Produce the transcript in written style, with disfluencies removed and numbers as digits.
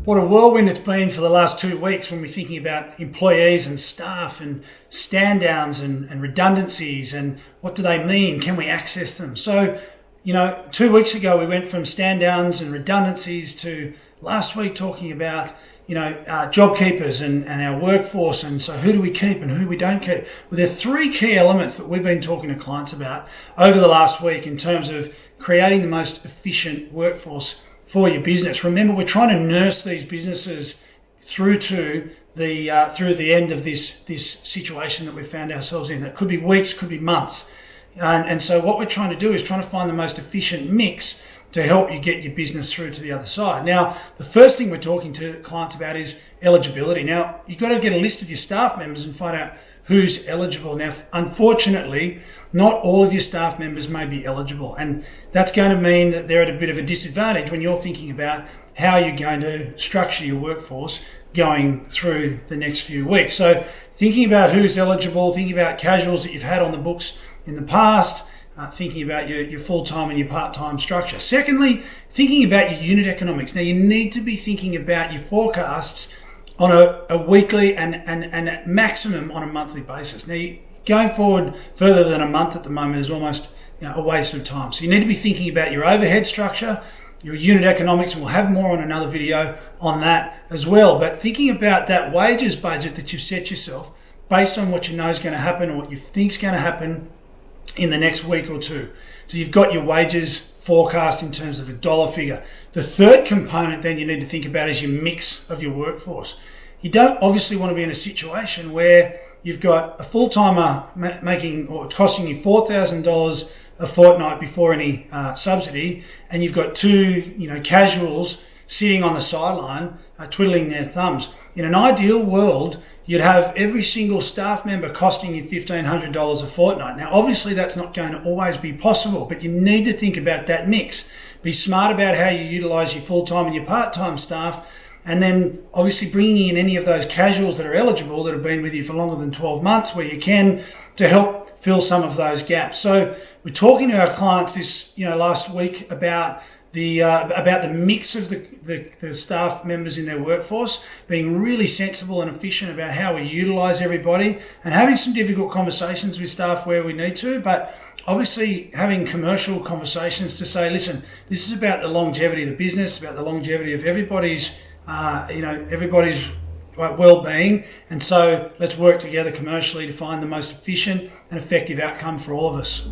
What a whirlwind it's been for the last 2 weeks when we're thinking about employees and staff and stand downs and redundancies and what do they mean? Can we access them? So, 2 weeks ago we went from stand downs and redundancies to last week talking about, job keepers and our workforce. And so who do we keep and who we don't keep? Well, there are 3 key elements that we've been talking to clients about over the last week in terms of creating the most efficient workforce for your business. Remember, we're trying to nurse these businesses through to the end of this situation that we've found ourselves in. It could be weeks, could be months. And so what we're trying to do is trying to find the most efficient mix to help you get your business through to the other side. Now, the first thing we're talking to clients about is eligibility. Now, you've got to get a list of your staff members and find out who's eligible. Now, unfortunately, not all of your staff members may be eligible, and that's going to mean that they're at a bit of a disadvantage when you're thinking about how you're going to structure your workforce going through the next few weeks. So thinking about who's eligible, thinking about casuals that you've had on the books in the past, thinking about your full-time and your part-time structure. Secondly, thinking about your unit economics. Now, you need to be thinking about your forecasts on a weekly and at maximum on a monthly basis. Now, going forward further than a month at the moment is almost a waste of time. So you need to be thinking about your overhead structure, your unit economics, and we'll have more on another video on that as well. But thinking about that wages budget that you've set yourself based on what you know is going to happen or what you think is going to happen in the next week or two. So you've got your wages forecast in terms of a dollar figure. The third component then you need to think about is your mix of your workforce. You don't obviously want to be in a situation where you've got a full-timer making or costing you $4,000 a fortnight before any subsidy, and you've got 2 casuals sitting on the sideline twiddling their thumbs. In an ideal world, you'd have every single staff member costing you $1,500 a fortnight. Now, obviously, that's not going to always be possible, but you need to think about that mix. Be smart about how you utilize your full-time and your part-time staff, and then obviously bringing in any of those casuals that are eligible that have been with you for longer than 12 months where you can to help fill some of those gaps. So we're talking to our clients this last week about the mix of the staff members in their workforce, being really sensible and efficient about how we utilize everybody and having some difficult conversations with staff where we need to, but obviously having commercial conversations to say, listen, this is about the longevity of the business, about the longevity of everybody's well-being, and so let's work together commercially to find the most efficient and effective outcome for all of us.